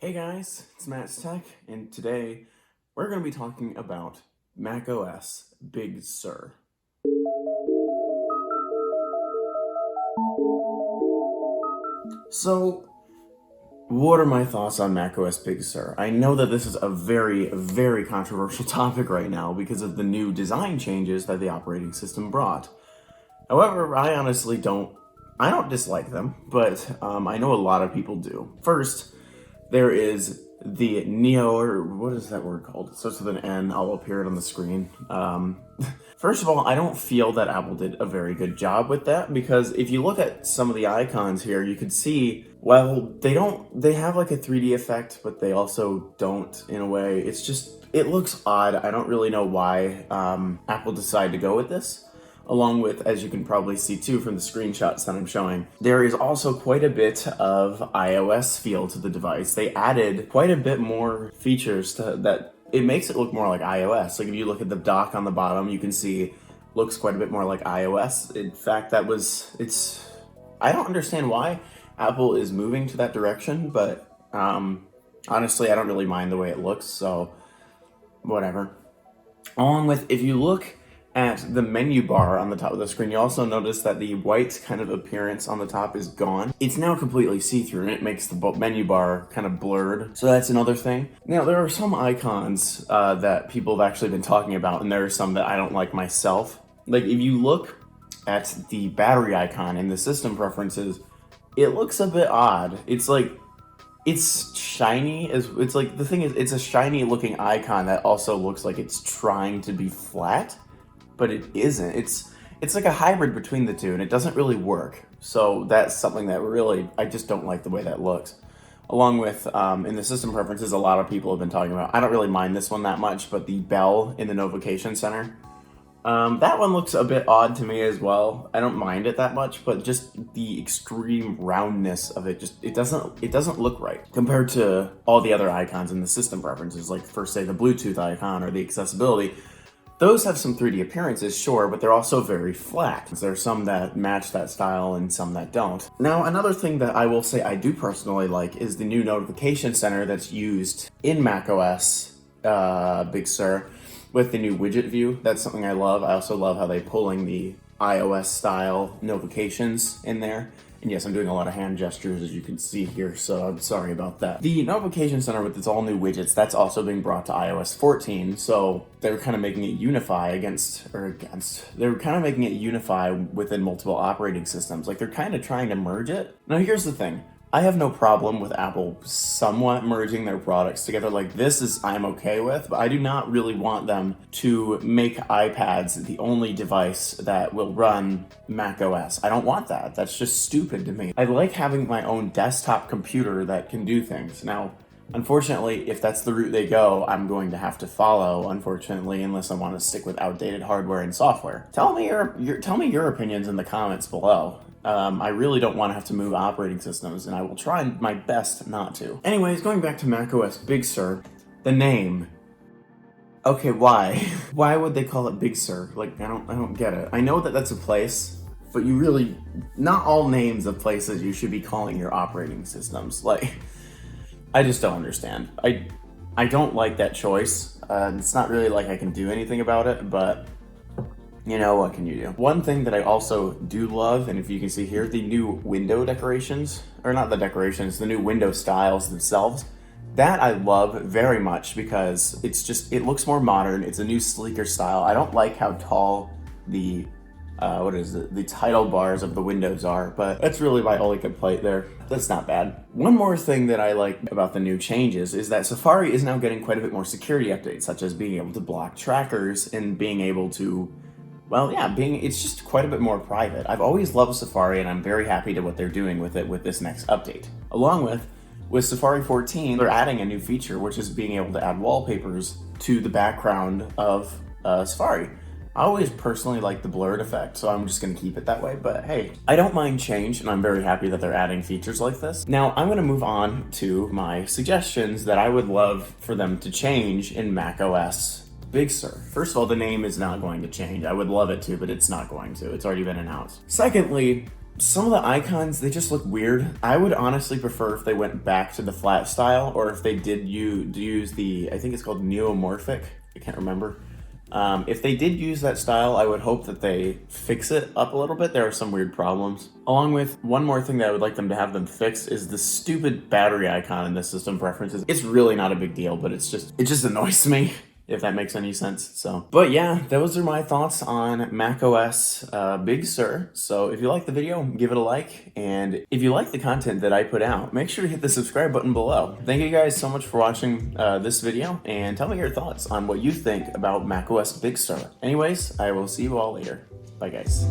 Hey guys, it's Matt's Tech, and today we're going to be talking about macOS Big Sur. So, what are my thoughts on macOS Big Sur? I know that this is a very controversial topic right now because of the new design changes that the operating system brought. However, I honestly don't dislike them, but I know a lot of people do. First, there is the Neo, or what is that word called? It starts with an N. I'll appear it on the screen. First of all, I don't feel that Apple did a very good job with that, because if you look at some of the icons here, you could see, well, they have like a 3D effect, but they also don't in a way. It looks odd. I don't really know why Apple decided to go with this. Along with, as you can probably see too from the screenshots that I'm showing, there is also quite a bit of iOS feel to the device. They added quite a bit more features to that. It makes it look more like iOS. Like if you look at the dock on the bottom, you can see looks quite a bit more like iOS. In fact, I don't understand why Apple is moving to that direction, but honestly, I don't really mind the way it looks, so whatever. Along with, if you look at the menu bar on the top of the screen, you also notice that the white kind of appearance on the top is gone. It's now completely see-through, and it makes the menu bar kind of blurred. So that's another thing. Now, there are some icons that people have actually been talking about, and there are some that I don't like myself. Like, if you look at the battery icon in the system preferences, it looks a bit odd. It's like, it's shiny. It's like, the thing is, it's a shiny looking icon that also looks like it's trying to be flat, but it isn't. It's like a hybrid between the two, and it doesn't really work. So that's something that really, I just don't like the way that looks. Along with, in the system preferences, a lot of people have been talking about, I don't really mind this one that much, but the bell in the notification center, that one looks a bit odd to me as well. I don't mind it that much, but just the extreme roundness of it, it doesn't look right compared to all the other icons in the system preferences, like first say the Bluetooth icon or the accessibility. Those have some 3D appearances, sure, but they're also very flat. There are some that match that style and some that don't. Now, another thing that I will say I do personally like is the new notification center that's used in macOS Big Sur with the new widget view. That's something I love. I also love how they're pulling the iOS style notifications in there. And yes, I'm doing a lot of hand gestures, as you can see here, so I'm sorry about that. The notification center with its all new widgets, that's also being brought to iOS 14, so they're kind of making it unify they're kind of making it unify within multiple operating systems. Like, they're kind of trying to merge it. Now, here's the thing. I have no problem with Apple somewhat merging their products together. Like, I'm okay with, but I do not really want them to make iPads the only device that will run macOS. I don't want that. That's just stupid to me. I like having my own desktop computer that can do things. Now, unfortunately, if that's the route they go, I'm going to have to follow, unfortunately, unless I want to stick with outdated hardware and software. Tell me your opinions in the comments below. I really don't want to have to move operating systems, and I will try my best not to. Anyways, going back to macOS Big Sur, the name. Okay, why? Why would they call it Big Sur? Like, I don't get it. I know that that's a place, but not all names of places you should be calling your operating systems. Like, I just don't understand. I don't like that choice. It's not really like I can do anything about it, but you know, what can you do? One thing that I also do love, and if you can see here, the new window decorations, or not the decorations, the new window styles themselves, that I love very much because it looks more modern. It's a new sleeker style. I don't like how tall the title bars of the windows are, but that's really my only complaint there. That's not bad. One more thing that I like about the new changes is that Safari is now getting quite a bit more security updates, such as being able to block trackers and being able to, it's just quite a bit more private. I've always loved Safari, and I'm very happy to what they're doing with it with this next update. Along with Safari 14, they're adding a new feature, which is being able to add wallpapers to the background of Safari. I always personally like the blurred effect, so I'm just gonna keep it that way, but hey, I don't mind change, and I'm very happy that they're adding features like this. Now, I'm gonna move on to my suggestions that I would love for them to change in macOS Big Sur. First of all, the name is not going to change. I would love it to, but it's not going to. It's already been announced. Secondly, Some of the icons, they just look weird. I would honestly prefer if they went back to the flat style, or if they did use the, I think it's called neomorphic, I can't remember. If they did use that style, I would hope that they fix it up a little bit. There are some weird problems. Along with one more thing that I would like them to have them fix is the stupid battery icon in the system preferences. It's really not a big deal, but it just annoys me, if that makes any sense. So, but yeah, those are my thoughts on macOS Big Sur. So if you like the video, give it a like. And if you like the content that I put out, make sure to hit the subscribe button below. Thank you guys so much for watching this video, and tell me your thoughts on what you think about macOS Big Sur. Anyways, I will see you all later. Bye guys.